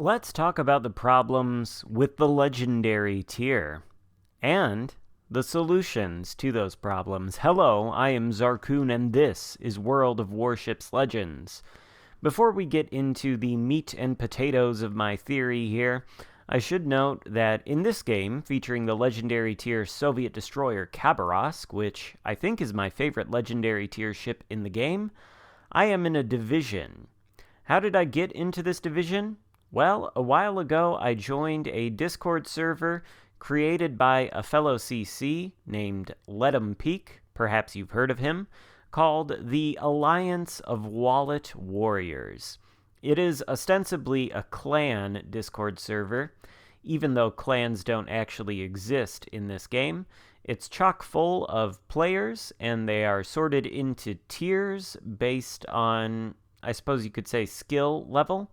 Let's talk about the problems with the legendary tier and the solutions to those problems. Hello, I am Xarkun and this is World of Warships Legends. Before we get into the meat and potatoes of my theory here, I should note that in this game, featuring the legendary tier Soviet destroyer Khabarovsk, which I think is my favorite legendary tier ship in the game, I am in a division. How did I get into this division? Well, a while ago I joined a Discord server created by a fellow CC named Let 'em Peek, perhaps you've heard of him, called the Alliance of Wallet Warriors. It is ostensibly a clan Discord server, even though clans don't actually exist in this game. It's chock full of players, and they are sorted into tiers based on, I suppose you could say, skill level.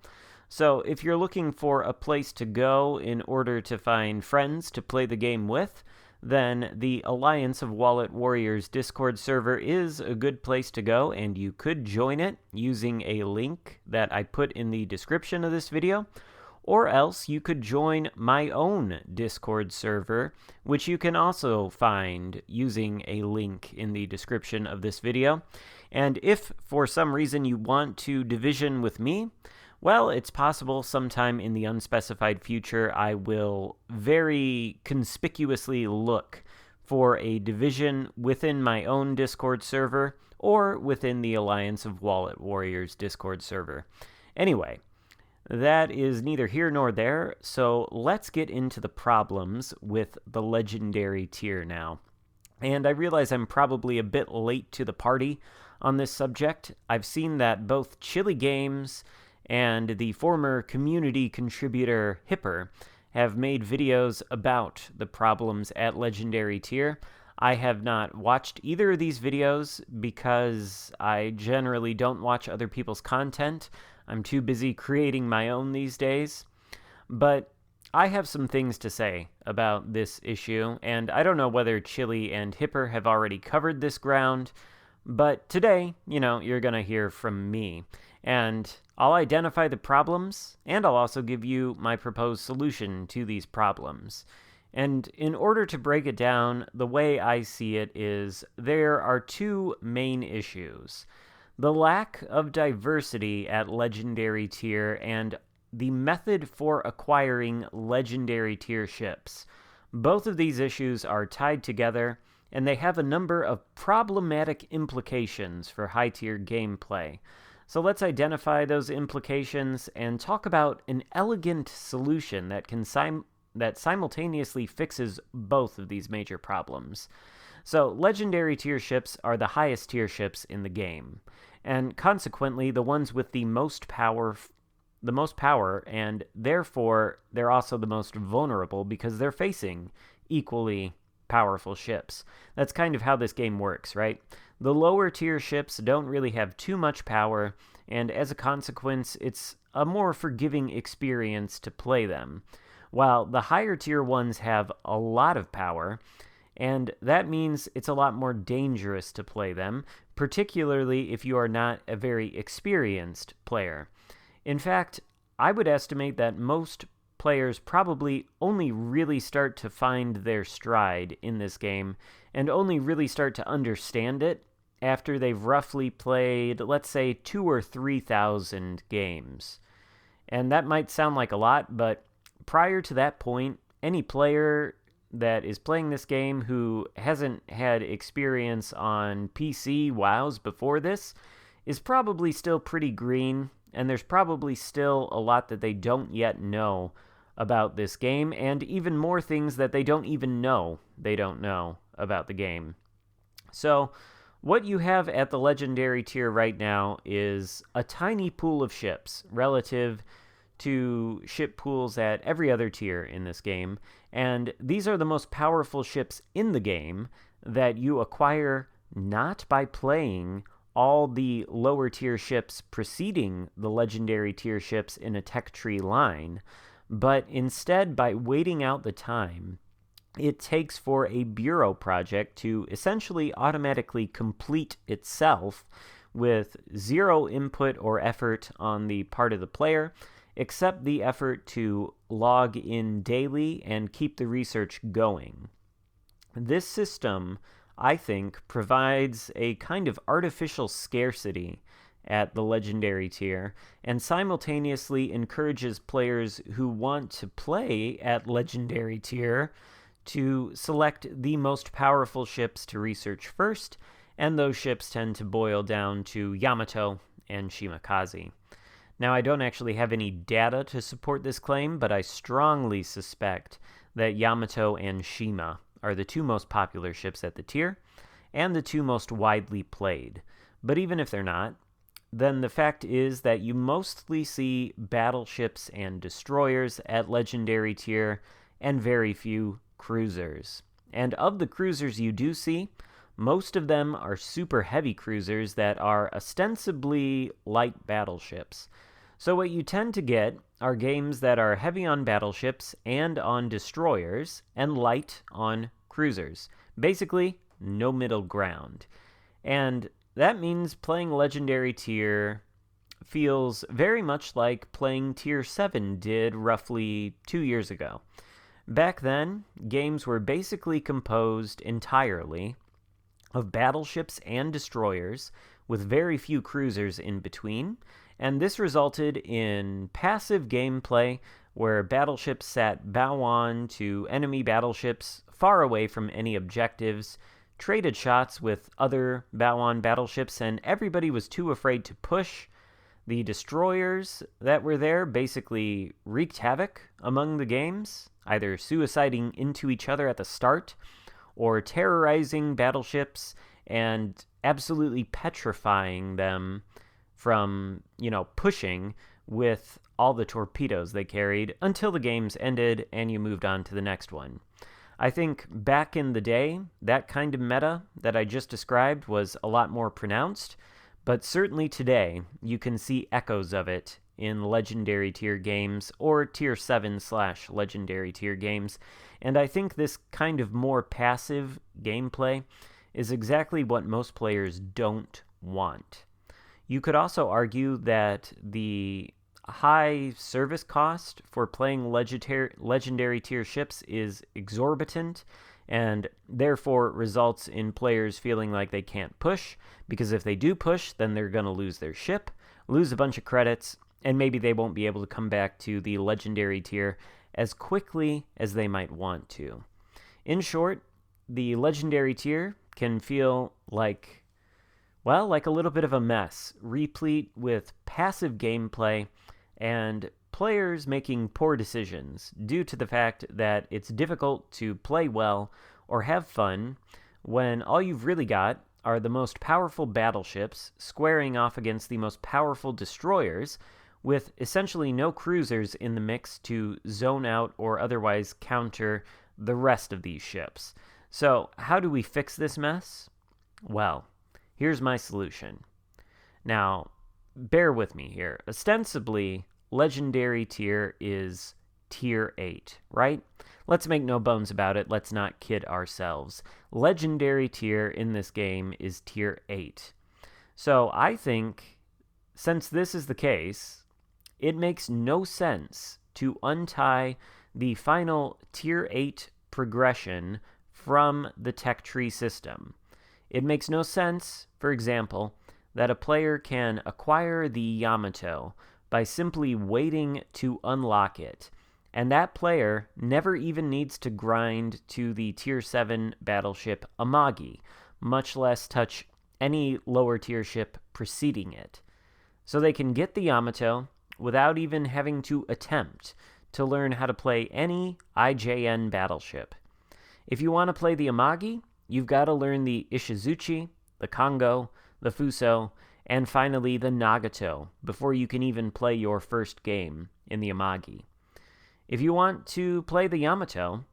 So if you're looking for a place to go in order to find friends to play the game with, then the Alliance of Wallet Warriors Discord server is a good place to go, and you could join it using a link that I put in the description of this video, or else you could join my own Discord server, which you can also find using a link in the description of this video. And if for some reason you want to division with me, well, it's possible sometime in the unspecified future I will very conspicuously look for a division within my own Discord server or within the Alliance of Wallet Warriors Discord server. Anyway, that is neither here nor there, so let's get into the problems with the legendary tier now. And I realize I'm probably a bit late to the party on this subject. I've seen that both Chili Games and the former community contributor Hipper have made videos about the problems at legendary tier. I have not watched either of these videos because I generally don't watch other people's content. I'm too busy creating my own these days. But I have some things to say about this issue, and I don't know whether Chili and Hipper have already covered this ground, but today, you're going to hear from me. And I'll identify the problems, and I'll also give you my proposed solution to these problems. And in order to break it down, the way I see it is there are two main issues: the lack of diversity at legendary tier and the method for acquiring legendary tier ships. Both of these issues are tied together, and they have a number of problematic implications for high-tier gameplay. So let's identify those implications and talk about an elegant solution that simultaneously fixes both of these major problems. So legendary tier ships are the highest tier ships in the game, and consequently the ones with the most power, and therefore they're also the most vulnerable because they're facing equally powerful ships. That's kind of how this game works, right? The lower tier ships don't really have too much power, and as a consequence, it's a more forgiving experience to play them, while the higher tier ones have a lot of power, and that means it's a lot more dangerous to play them, particularly if you are not a very experienced player. In fact, I would estimate that most players probably only really start to find their stride in this game and only really start to understand it after they've roughly played, let's say, 2,000 or 3,000 games. And that might sound like a lot, but prior to that point, any player that is playing this game who hasn't had experience on PC WoWs before this is probably still pretty green, and there's probably still a lot that they don't yet know about this game, and even more things that they don't even know they don't know about the game. So what you have at the legendary tier right now is a tiny pool of ships relative to ship pools at every other tier in this game, and these are the most powerful ships in the game that you acquire not by playing all the lower tier ships preceding the legendary tier ships in a tech tree line, but instead by waiting out the time it takes for a bureau project to essentially automatically complete itself with zero input or effort on the part of the player, except the effort to log in daily and keep the research going. This system, I think, provides a kind of artificial scarcity at the legendary tier and simultaneously encourages players who want to play at legendary tier to select the most powerful ships to research first, and those ships tend to boil down to Yamato and Shimakaze. Now, I don't actually have any data to support this claim, but I strongly suspect that Yamato and Shima are the two most popular ships at the tier, and the two most widely played. But even if they're not, then the fact is that you mostly see battleships and destroyers at legendary tier, and very few cruisers. And of the cruisers you do see, most of them are super heavy cruisers that are ostensibly light battleships. So what you tend to get are games that are heavy on battleships and on destroyers, and light on cruisers. Basically, no middle ground. And that means playing legendary tier feels very much like playing tier 7 did roughly 2 years ago. Back then, games were basically composed entirely of battleships and destroyers, with very few cruisers in between, and this resulted in passive gameplay where battleships sat bow on to enemy battleships far away from any objectives, traded shots with other bow on battleships, and everybody was too afraid to push. The destroyers that were there basically wreaked havoc among the games, either suiciding into each other at the start or terrorizing battleships and absolutely petrifying them from, pushing with all the torpedoes they carried until the games ended and you moved on to the next one. I think back in the day, that kind of meta that I just described was a lot more pronounced, but certainly today you can see echoes of it in legendary tier games or tier 7/legendary tier games, and I think this kind of more passive gameplay is exactly what most players don't want. You could also argue that the high service cost for playing legendary tier ships is exorbitant, and therefore results in players feeling like they can't push, because if they do push, then they're going to lose their ship, lose a bunch of credits, and maybe they won't be able to come back to the legendary tier as quickly as they might want to. In short, the legendary tier can feel like a little bit of a mess, replete with passive gameplay and players making poor decisions due to the fact that it's difficult to play well or have fun when all you've really got are the most powerful battleships squaring off against the most powerful destroyers, with essentially no cruisers in the mix to zone out or otherwise counter the rest of these ships. So, how do we fix this mess? Well, here's my solution. Now, bear with me here. Ostensibly, legendary tier is tier 8, right? Let's make no bones about it. Let's not kid ourselves. Legendary tier in this game is tier 8. So I think, since this is the case, it makes no sense to untie the final tier 8 progression from the tech tree system. It makes no sense, for example, that a player can acquire the Yamato by simply waiting to unlock it, and that player never even needs to grind to the tier 7 battleship Amagi, much less touch any lower tier ship preceding it. So they can get the Yamato without even having to attempt to learn how to play any IJN battleship. If you want to play the Amagi, you've got to learn the Ishizuchi, the Kongo, the Fuso, and finally the Nagato before you can even play your first game in the Amagi. If you want to play the Yamato,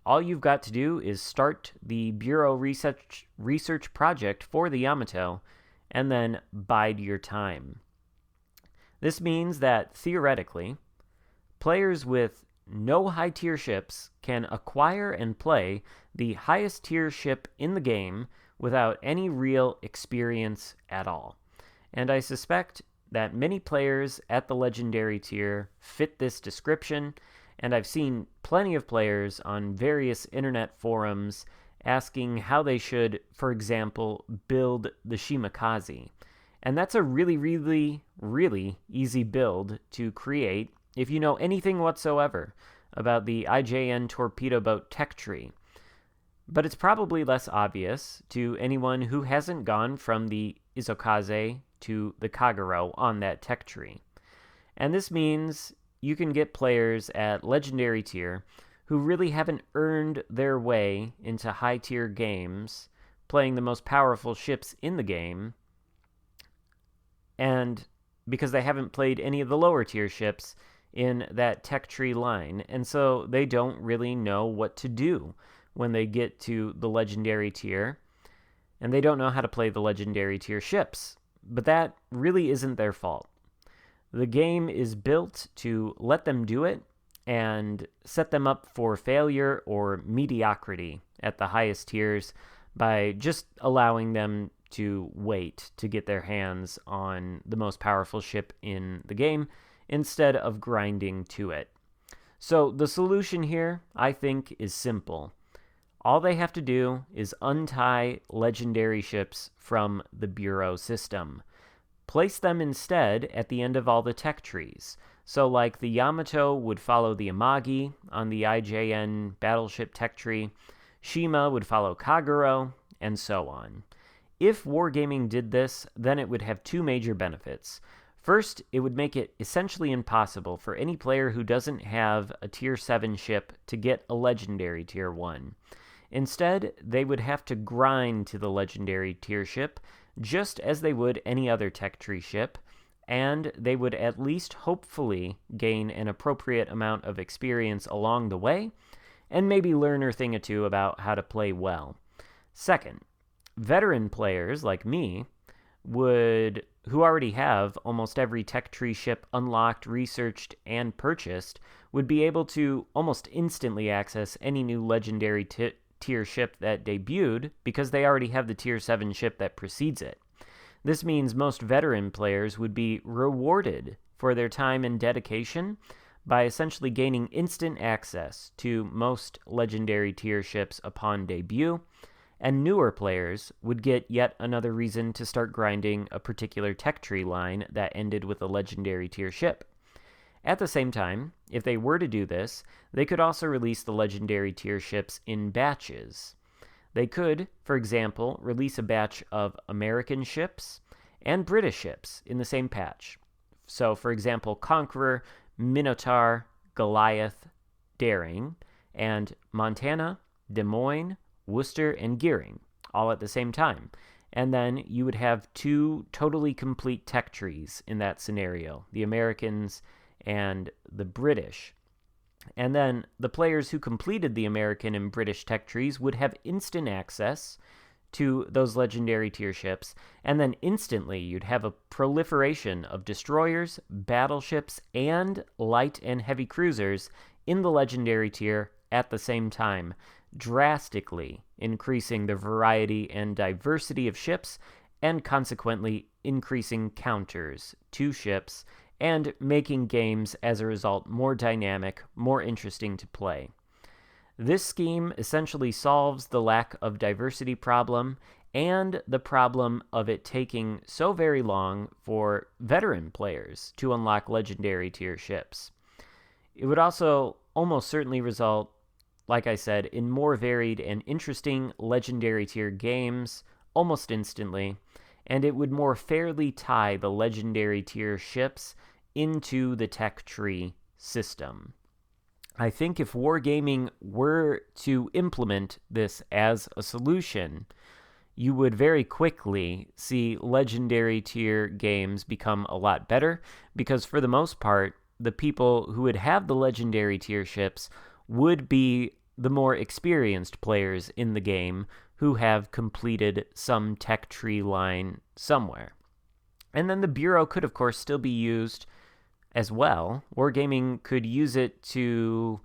all you've got to do is start the Bureau research project for the Yamato and then bide your time. This means that, theoretically, players with no high-tier ships can acquire and play the highest tier ship in the game without any real experience at all. And I suspect that many players at the legendary tier fit this description, and I've seen plenty of players on various internet forums asking how they should, for example, build the Shimakaze. And that's a really, really, really easy build to create if you know anything whatsoever about the IJN torpedo boat tech tree. But it's probably less obvious to anyone who hasn't gone from the Izokaze to the Kagero on that tech tree. And this means you can get players at legendary tier who really haven't earned their way into high tier games, playing the most powerful ships in the game, and because they haven't played any of the lower tier ships in that tech tree line, and so they don't really know what to do when they get to the legendary tier, and they don't know how to play the legendary tier ships. But that really isn't their fault. The game is built to let them do it and set them up for failure or mediocrity at the highest tiers by just allowing them to wait to get their hands on the most powerful ship in the game instead of grinding to it. So the solution here, I think, is simple. All they have to do is untie legendary ships from the Bureau system. Place them instead at the end of all the tech trees. So like the Yamato would follow the Amagi on the IJN battleship tech tree, Shima would follow Kagero, and so on. If Wargaming did this, then it would have two major benefits. First, it would make it essentially impossible for any player who doesn't have a Tier 7 ship to get a legendary Tier 1. Instead, they would have to grind to the legendary tier ship, just as they would any other tech tree ship, and they would at least hopefully gain an appropriate amount of experience along the way, and maybe learn a thing or two about how to play well. Second, veteran players like me who already have almost every tech tree ship unlocked, researched, and purchased, would be able to almost instantly access any new legendary tier ship that debuted because they already have the Tier 7 ship that precedes it. This means most veteran players would be rewarded for their time and dedication by essentially gaining instant access to most legendary tier ships upon debut, and newer players would get yet another reason to start grinding a particular tech tree line that ended with a legendary tier ship. At the same time, if they were to do this, they could also release the legendary tier ships in batches. They could, for example, release a batch of American ships and British ships in the same patch. So, for example, Conqueror, Minotaur, Goliath, Daring, and Montana, Des Moines, Worcester, and Gearing, all at the same time. And then you would have two totally complete tech trees in that scenario, the Americans and the British. And then the players who completed the American and British tech trees would have instant access to those legendary tier ships, and then instantly you'd have a proliferation of destroyers, battleships, and light and heavy cruisers in the legendary tier at the same time, drastically increasing the variety and diversity of ships, and consequently increasing counters to ships, and making games as a result more dynamic, more interesting to play. This scheme essentially solves the lack of diversity problem and the problem of it taking so very long for veteran players to unlock legendary tier ships. It would also almost certainly result, like I said, in more varied and interesting legendary tier games almost instantly, and it would more fairly tie the legendary tier ships into the tech tree system. I think if Wargaming were to implement this as a solution, you would very quickly see legendary tier games become a lot better, because for the most part, the people who would have the legendary tier ships would be the more experienced players in the game who have completed some tech tree line somewhere. And then the Bureau could, of course, still be used as well. Wargaming could use it to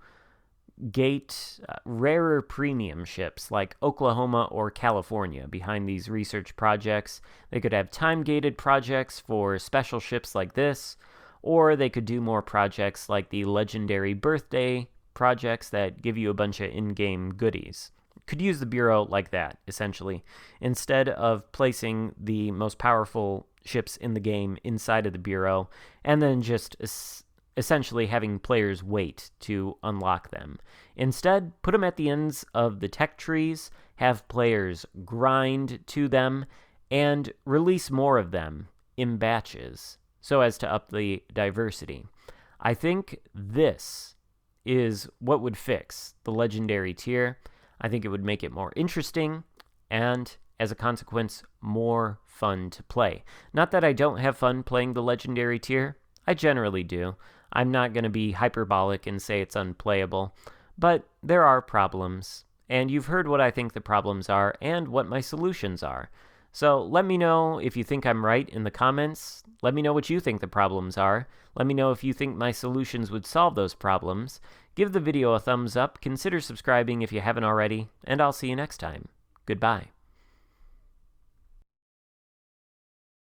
gate rarer premium ships like Oklahoma or California behind these research projects. They could have time-gated projects for special ships like this, or they could do more projects like the legendary birthday projects that give you a bunch of in-game goodies. Could use the Bureau like that, essentially, instead of placing the most powerful ships in the game inside of the Bureau and then just essentially having players wait to unlock them. Instead, put them at the ends of the tech trees, have players grind to them, and release more of them in batches so as to up the diversity. I think this is what would fix the legendary tier. I think it would make it more interesting and, as a consequence, more fun to play. Not that I don't have fun playing the legendary tier. I generally do. I'm not going to be hyperbolic and say it's unplayable, but there are problems, and you've heard what I think the problems are and what my solutions are. So let me know if you think I'm right in the comments. Let me know what you think the problems are. Let me know if you think my solutions would solve those problems. Give the video a thumbs up, consider subscribing if you haven't already, and I'll see you next time. Goodbye.